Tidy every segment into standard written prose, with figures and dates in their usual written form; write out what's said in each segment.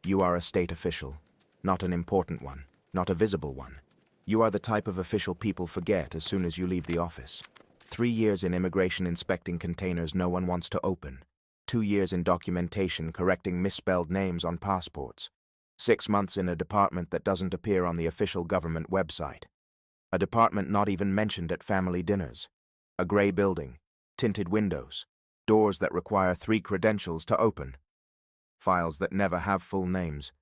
You are a state official, not an important one, not a visible one. You are the type of official people forget as soon as you leave the office. 3 years in immigration inspecting containers no one wants to open. 2 years in documentation correcting misspelled names on passports. 6 months in a department that doesn't appear on the official government website. A department not even mentioned at family dinners. A gray building, tinted windows, doors that require 3 credentials to open. Files that never have full names.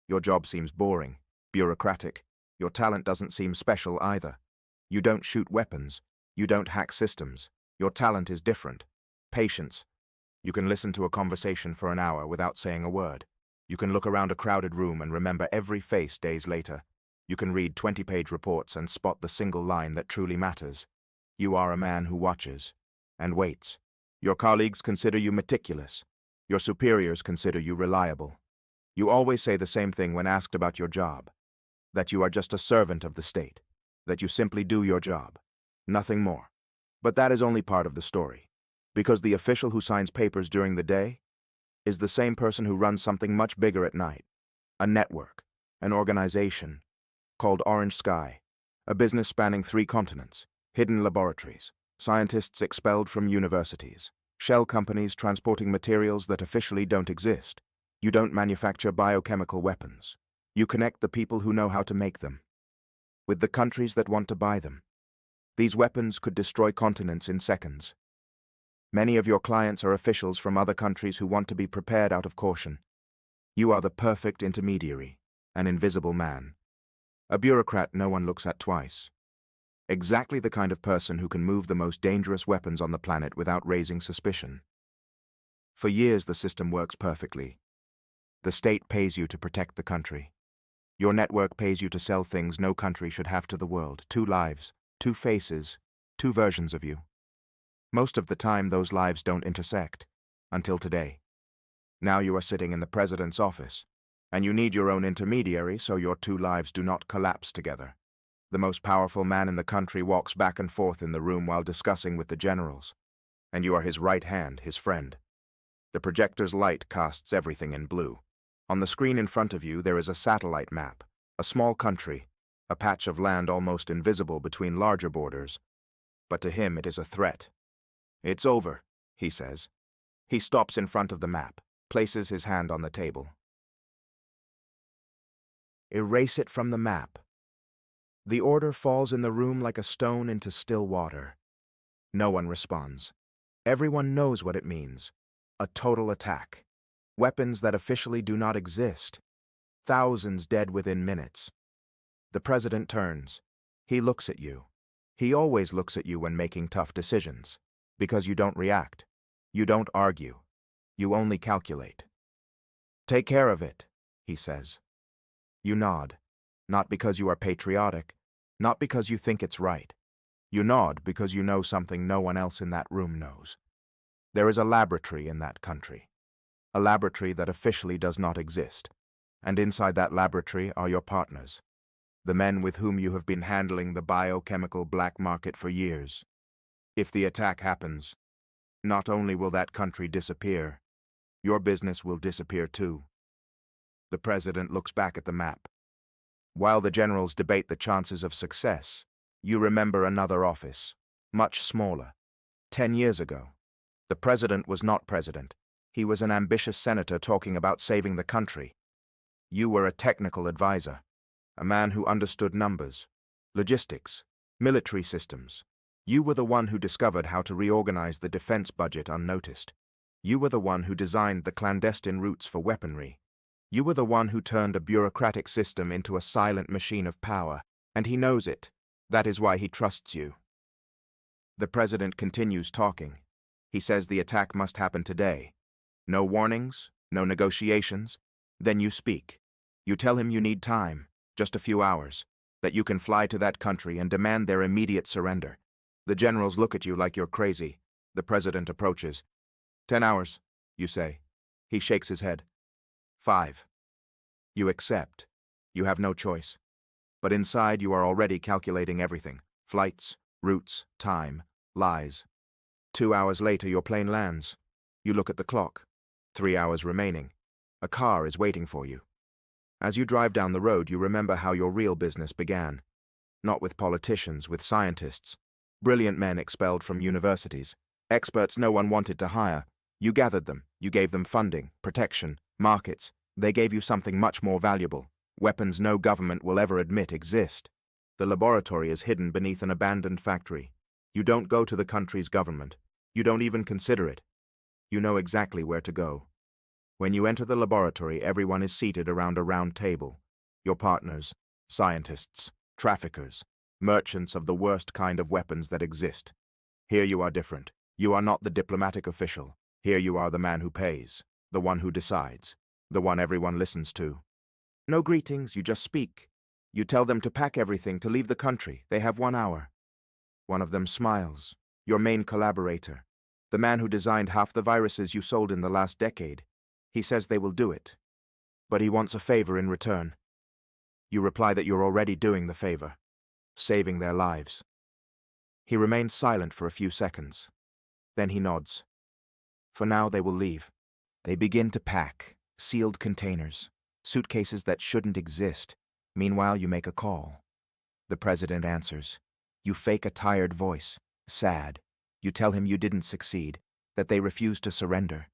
Your job seems boring, bureaucratic. Your talent doesn't seem special either. You don't shoot weapons. You don't hack systems. Your talent is different. Patience. You can listen to a conversation for an hour without saying a word. You can look around a crowded room and remember every face days later. You can read 20-page reports and spot the single line that truly matters. You are a man who watches and waits. Your colleagues consider you meticulous. Your superiors consider you reliable. You always say the same thing when asked about your job. That you are just a servant of the state. That you simply do your job. Nothing more. But that is only part of the story. Because the official who signs papers during the day is the same person who runs something much bigger at night. A network, an organization, called Orange Sky, a business spanning 3 continents, hidden laboratories, scientists expelled from universities, shell companies transporting materials that officially don't exist. You don't manufacture biochemical weapons. You connect the people who know how to make them with the countries that want to buy them. These weapons could destroy continents in seconds. Many of your clients are officials from other countries who want to be prepared out of caution. You are the perfect intermediary, an invisible man. A bureaucrat no one looks at twice. Exactly the kind of person who can move the most dangerous weapons on the planet without raising suspicion. For years the system works perfectly. The state pays you to protect the country. Your network pays you to sell things no country should have to the world. 2 lives, 2 faces, 2 versions of you. Most of the time those lives don't intersect. Until today. Now you are sitting in the president's office, and you need your own intermediary so your 2 lives do not collapse together. The most powerful man in the country walks back and forth in the room while discussing with the generals, and you are his right hand, his friend. The projector's light casts everything in blue. On the screen in front of you there is a satellite map, a small country, a patch of land almost invisible between larger borders. But to him it is a threat. "It's over," he says. He stops in front of the map, places his hand on the table. "Erase it from the map." The order falls in the room like a stone into still water. No one responds. Everyone knows what it means. A total attack. Weapons that officially do not exist. Thousands dead within minutes. The president turns. He looks at you. He always looks at you when making tough decisions. Because you don't react. You don't argue. You only calculate. "Take care of it," he says. You nod. Not because you are patriotic. Not because you think it's right. You nod because you know something no one else in that room knows. There is a laboratory in that country. A laboratory that officially does not exist. And inside that laboratory are your partners. The men with whom you have been handling the biochemical black market for years. If the attack happens, not only will that country disappear, your business will disappear too. The president looks back at the map. While the generals debate the chances of success, you remember another office, much smaller. 10 years ago, the president was not president. He was an ambitious senator talking about saving the country. You were a technical advisor, a man who understood numbers, logistics, military systems. You were the one who discovered how to reorganize the defense budget unnoticed. You were the one who designed the clandestine routes for weaponry. You were the one who turned a bureaucratic system into a silent machine of power, and he knows it. That is why he trusts you. The president continues talking. He says the attack must happen today. No warnings, no negotiations. Then you speak. You tell him you need time, just a few hours, that you can fly to that country and demand their immediate surrender. The generals look at you like you're crazy. The president approaches. 10 hours, you say. He shakes his head. 5. You accept. You have no choice. But inside you are already calculating everything. Flights, routes, time, lies. 2 hours later your plane lands. You look at the clock. 3 hours remaining. A car is waiting for you. As you drive down the road, you remember how your real business began. Not with politicians, with scientists. Brilliant men expelled from universities. Experts no one wanted to hire. You gathered them. You gave them funding, protection, markets. They gave you something much more valuable. Weapons no government will ever admit exist. The laboratory is hidden beneath an abandoned factory. You don't go to the country's government. You don't even consider it. You know exactly where to go. When you enter the laboratory, everyone is seated around a round table. Your partners, scientists, traffickers, merchants of the worst kind of weapons that exist. Here you are different. You are not the diplomatic official. Here you are the man who pays, the one who decides, the one everyone listens to. No greetings, you just speak. You tell them to pack everything, to leave the country. They have 1 hour. One of them smiles. Your main collaborator. The man who designed half the viruses you sold in the last decade. He says they will do it. But he wants a favor in return. You reply that you're already doing the favor. Saving their lives. He remains silent for a few seconds. Then he nods. For now they will leave. They begin to pack. Sealed containers. Suitcases that shouldn't exist. Meanwhile, you make a call. The president answers. You fake a tired voice. Sad. You tell him you didn't succeed. That they refuse to surrender.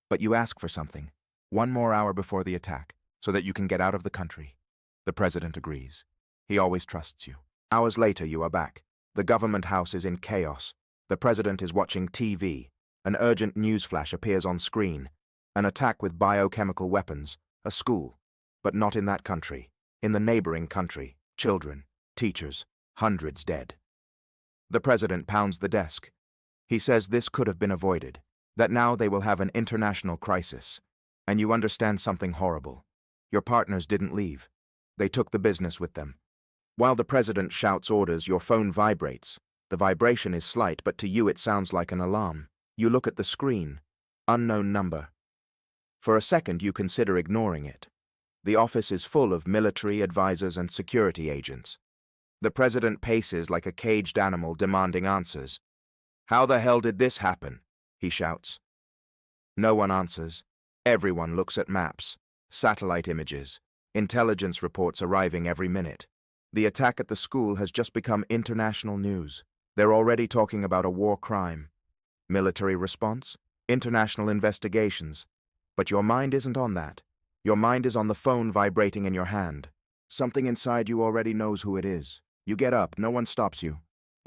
But you ask for something. 1 more hour before the attack, so that you can get out of the country. The president agrees. He always trusts you. Hours later, you are back. The government house is in chaos. The president is watching TV. An urgent news flash appears on screen. An attack with biochemical weapons. A school. But not in that country. In the neighboring country. Children. Teachers. Hundreds dead. The president pounds the desk. He says this could have been avoided. That now they will have an international crisis. And you understand something horrible. Your partners didn't leave. They took the business with them. While the president shouts orders, your phone vibrates. The vibration is slight, but to you it sounds like an alarm. You look at the screen. Unknown number. For a second you consider ignoring it. The office is full of military advisors and security agents. The president paces like a caged animal demanding answers. How the hell did this happen? He shouts. No one answers. Everyone looks at maps, satellite images, intelligence reports arriving every minute. The attack at the school has just become international news. They're already talking about a war crime. Military response? International investigations. But your mind isn't on that. Your mind is on the phone vibrating in your hand. Something inside you already knows who it is. You get up, no one stops you.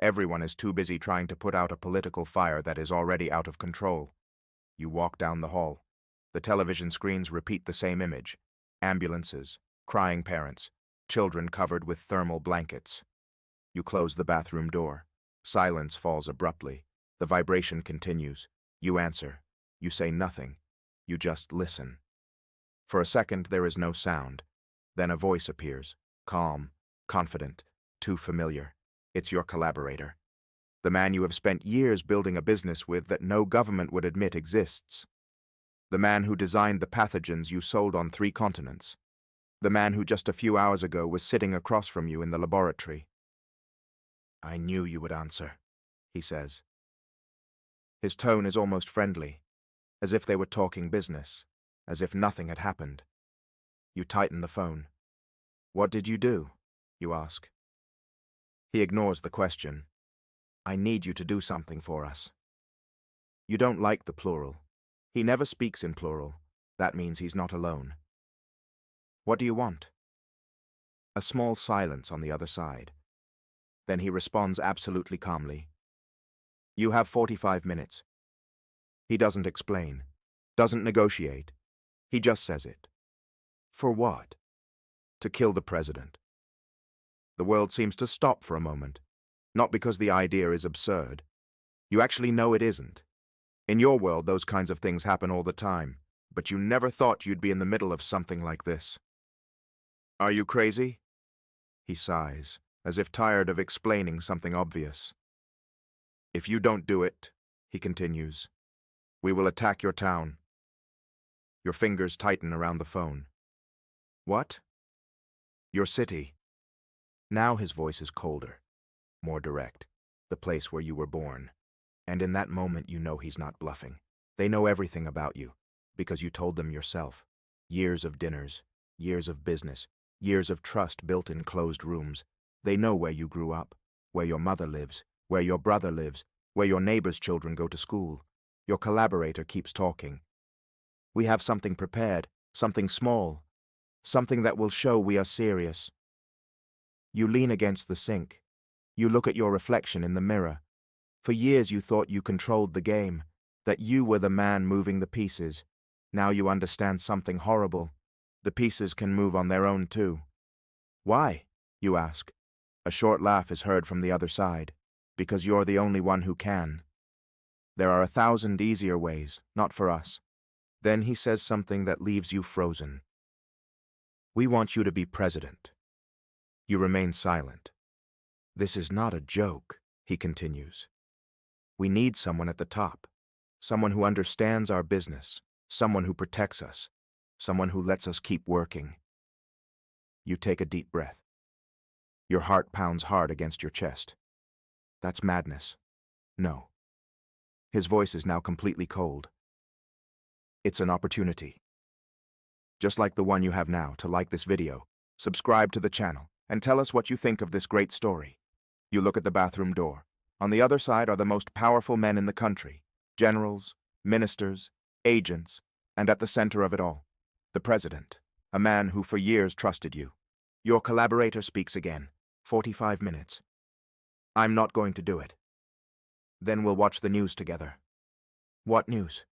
Everyone is too busy trying to put out a political fire that is already out of control. You walk down the hall. The television screens repeat the same image. Ambulances, crying parents, children covered with thermal blankets. You close the bathroom door. Silence falls abruptly. The vibration continues. You answer. You say nothing. You just listen. For a second, there is no sound. Then a voice appears, calm, confident, too familiar. It's your collaborator. The man you have spent years building a business with that no government would admit exists. The man who designed the pathogens you sold on 3 continents. The man who just a few hours ago was sitting across from you in the laboratory. I knew you would answer, he says. His tone is almost friendly, as if they were talking business, as if nothing had happened. You tighten the phone. What did you do? You ask. He ignores the question. I need you to do something for us. You don't like the plural. He never speaks in plural. That means he's not alone. What do you want? A small silence on the other side. Then he responds absolutely calmly. You have 45 minutes. He doesn't explain, doesn't negotiate. He just says it. For what? To kill the president. The world seems to stop for a moment. Not because the idea is absurd. You actually know it isn't. In your world, those kinds of things happen all the time, but you never thought you'd be in the middle of something like this. Are you crazy? He sighs, as if tired of explaining something obvious. If you don't do it, he continues, we will attack your town. Your fingers tighten around the phone. What? Your city. Now his voice is colder, more direct, the place where you were born. And in that moment you know he's not bluffing. They know everything about you, because you told them yourself. Years of dinners, Years of business, years of trust built in closed rooms. They know where you grew up, where your mother lives, where your brother lives, where your neighbor's children go to school. Your collaborator keeps talking. We have something prepared, something small, something that will show we are serious. You lean against the sink. You look at your reflection in the mirror. For years you thought you controlled the game, that you were the man moving the pieces. Now you understand something horrible. The pieces can move on their own too. Why? You ask. A short laugh is heard from the other side. Because you're the only one who can. There are 1,000 easier ways, not for us. Then he says something that leaves you frozen. We want you to be president. You remain silent. This is not a joke, he continues. We need someone at the top. Someone who understands our business. Someone who protects us. Someone who lets us keep working. You take a deep breath. Your heart pounds hard against your chest. That's madness. No. His voice is now completely cold. It's an opportunity. Just like the one you have now, to like this video, subscribe to the channel, and tell us what you think of this great story. You look at the bathroom door. On the other side are the most powerful men in the country. Generals, ministers, agents, and at the center of it all, the president, a man who for years trusted you. Your collaborator speaks again. 45 minutes. I'm not going to do it. Then we'll watch the news together. What news?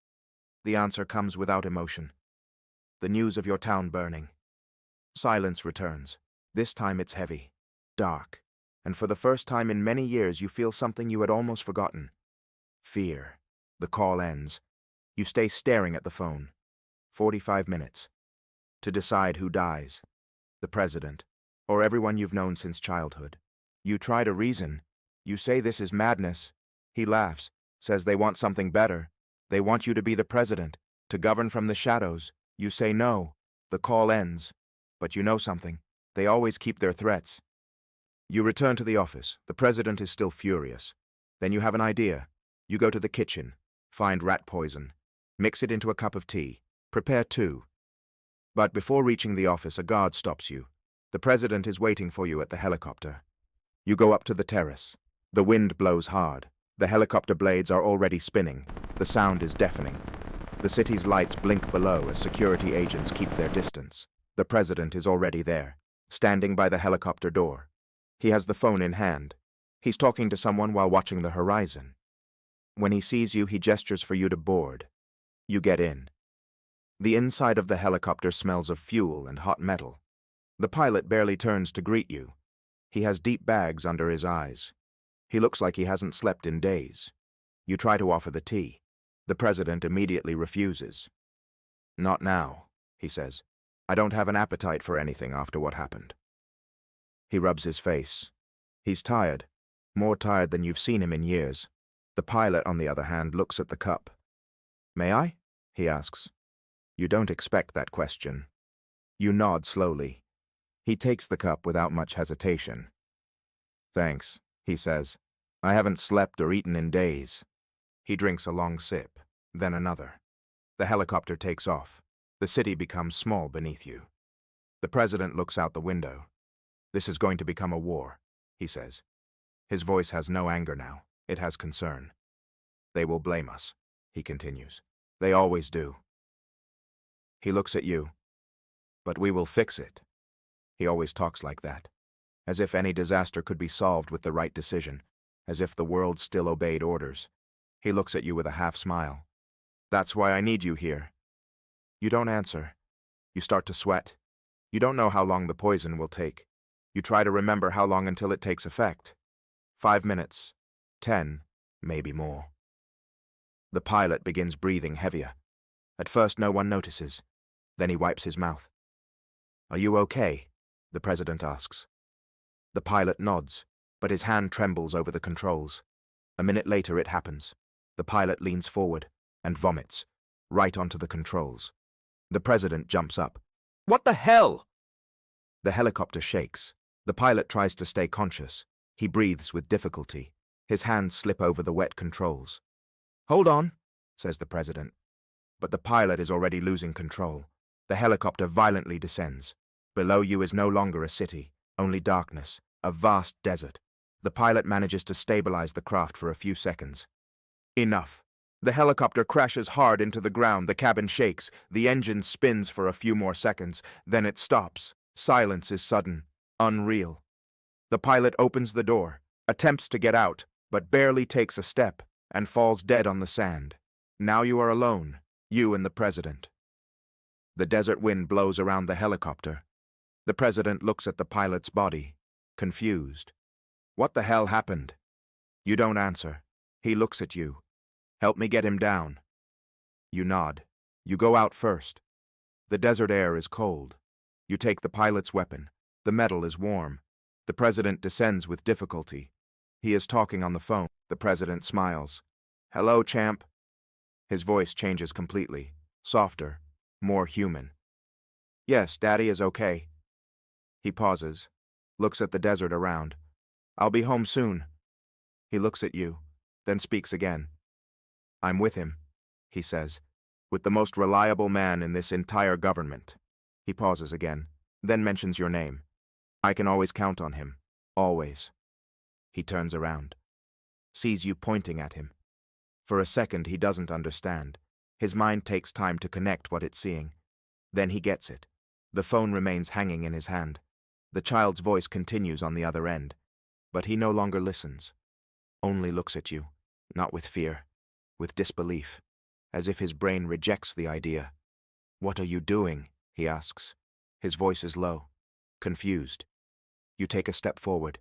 The answer comes without emotion. The news of your town burning. Silence returns. This time it's heavy, dark, and for the first time in many years you feel something you had almost forgotten. Fear. The call ends. You stay staring at the phone. 45 minutes. To decide who dies. The president, or everyone you've known since childhood. You try to reason. You say this is madness. He laughs, says they want something better. They want you to be the president, to govern from the shadows. You say no. The call ends. But you know something. They always keep their threats. You return to the office. The president is still furious. Then you have an idea. You go to the kitchen, find rat poison, mix it into a cup of tea, prepare 2. But before reaching the office, a guard stops you. The president is waiting for you at the helicopter. You go up to the terrace. The wind blows hard. The helicopter blades are already spinning. The sound is deafening. The city's lights blink below as security agents keep their distance. The president is already there, standing by the helicopter door. He has the phone in hand. He's talking to someone while watching the horizon. When he sees you, he gestures for you to board. You get in. The inside of the helicopter smells of fuel and hot metal. The pilot barely turns to greet you. He has deep bags under his eyes. He looks like he hasn't slept in days. You try to offer the tea. The president immediately refuses. Not now, he says. I don't have an appetite for anything after what happened. He rubs his face. He's tired, more tired than you've seen him in years. The pilot, on the other hand, looks at the cup. May I? He asks. You don't expect that question. You nod slowly. He takes the cup without much hesitation. Thanks, he says. I haven't slept or eaten in days. He drinks a long sip, then another. The helicopter takes off. The city becomes small beneath you. The president looks out the window. This is going to become a war, he says. His voice has no anger now. It has concern. They will blame us, he continues. They always do. He looks at you. But we will fix it. He always talks like that. As if any disaster could be solved with the right decision. As if the world still obeyed orders. He looks at you with a half smile. That's why I need you here. You don't answer. You start to sweat. You don't know how long the poison will take. You try to remember how long until it takes effect. 5 minutes. 10, maybe more. The pilot begins breathing heavier. At first no one notices. Then he wipes his mouth. Are you okay? The president asks. The pilot nods, but his hand trembles over the controls. A minute later it happens. The pilot leans forward and vomits, right onto the controls. The president jumps up. What the hell? The helicopter shakes. The pilot tries to stay conscious. He breathes with difficulty. His hands slip over the wet controls. Hold on, says the president. But the pilot is already losing control. The helicopter violently descends. Below you is no longer a city, only darkness, a vast desert. The pilot manages to stabilize the craft for a few seconds. Enough. The helicopter crashes hard into the ground, the cabin shakes, the engine spins for a few more seconds, then it stops. Silence is sudden, unreal. The pilot opens the door, attempts to get out, but barely takes a step, and falls dead on the sand. Now you are alone, you and the president. The desert wind blows around the helicopter. The president looks at the pilot's body, confused. What the hell happened? You don't answer. He looks at you. Help me get him down. You nod. You go out first. The desert air is cold. You take the pilot's weapon. The metal is warm. The president descends with difficulty. He is talking on the phone. The president smiles. Hello, champ. His voice changes completely, softer, more human. Yes, Daddy is okay. He pauses, looks at the desert around. I'll be home soon. He looks at you, then speaks again. I'm with him, he says, with the most reliable man in this entire government. He pauses again, then mentions your name. I can always count on him, always. He turns around, sees you pointing at him. For a second he doesn't understand. His mind takes time to connect what it's seeing. Then he gets it. The phone remains hanging in his hand. The child's voice continues on the other end. But he no longer listens. Only looks at you, not with fear, with disbelief, as if his brain rejects the idea. What are you doing? He asks. His voice is low, confused. You take a step forward.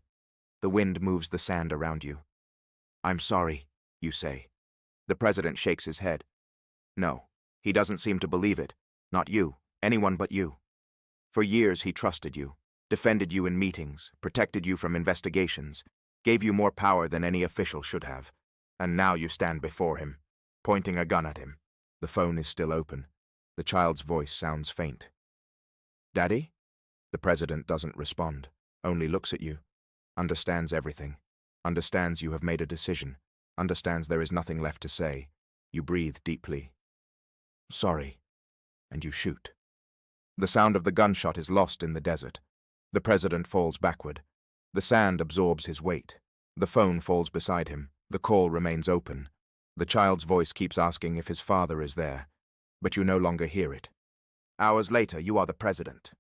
The wind moves the sand around you. I'm sorry, you say. The president shakes his head. No, he doesn't seem to believe it. Not you, anyone but you. For years he trusted you, defended you in meetings, protected you from investigations, gave you more power than any official should have. And now you stand before him, pointing a gun at him. The phone is still open. The child's voice sounds faint. Daddy? The president doesn't respond, only looks at you, understands everything, understands you have made a decision, understands there is nothing left to say. You breathe deeply. Sorry. And you shoot. The sound of the gunshot is lost in the desert. The president falls backward. The sand absorbs his weight. The phone falls beside him. The call remains open. The child's voice keeps asking if his father is there, but you no longer hear it. Hours later, you are the president.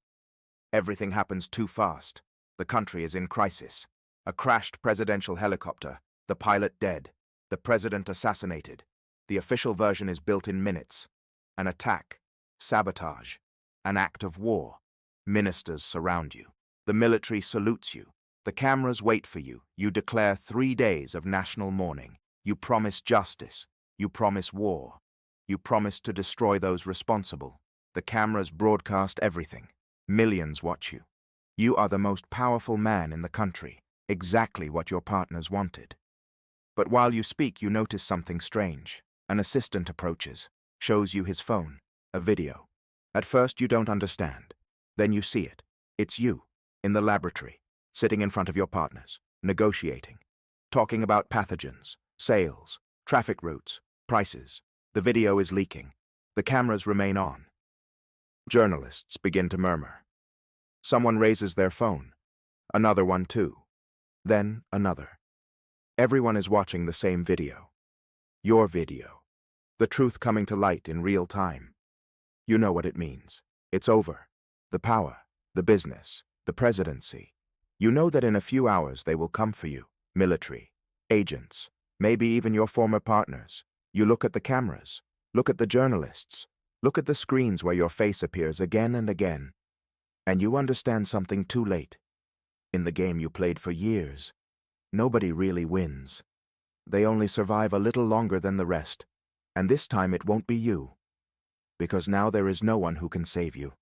Everything happens too fast. The country is in crisis. A crashed presidential helicopter, the pilot dead, the president assassinated. The official version is built in minutes. An attack, sabotage, an act of war. Ministers surround you. The military salutes you. The cameras wait for you. You declare 3 days of national mourning. You promise justice. You promise war. You promise to destroy those responsible. The cameras broadcast everything. Millions watch you. You are the most powerful man in the country, exactly what your partners wanted. But while you speak, you notice something strange. An assistant approaches, shows you his phone, a video. At first you don't understand. Then you see it. It's you, in the laboratory, sitting in front of your partners, negotiating, talking about pathogens, sales, traffic routes, prices. The video is leaking. The cameras remain on. Journalists begin to murmur. Someone raises their phone. Another one too. Then another. Everyone is watching the same video. Your video. The truth coming to light in real time. You know what it means. It's over. The power, the business, the presidency. You know that in a few hours they will come for you. Military, agents, maybe even your former partners. You look at the cameras. Look at the journalists. Look at the screens where your face appears again and again. And you understand something too late. In the game you played for years, nobody really wins. They only survive a little longer than the rest. And this time it won't be you. Because now there is no one who can save you.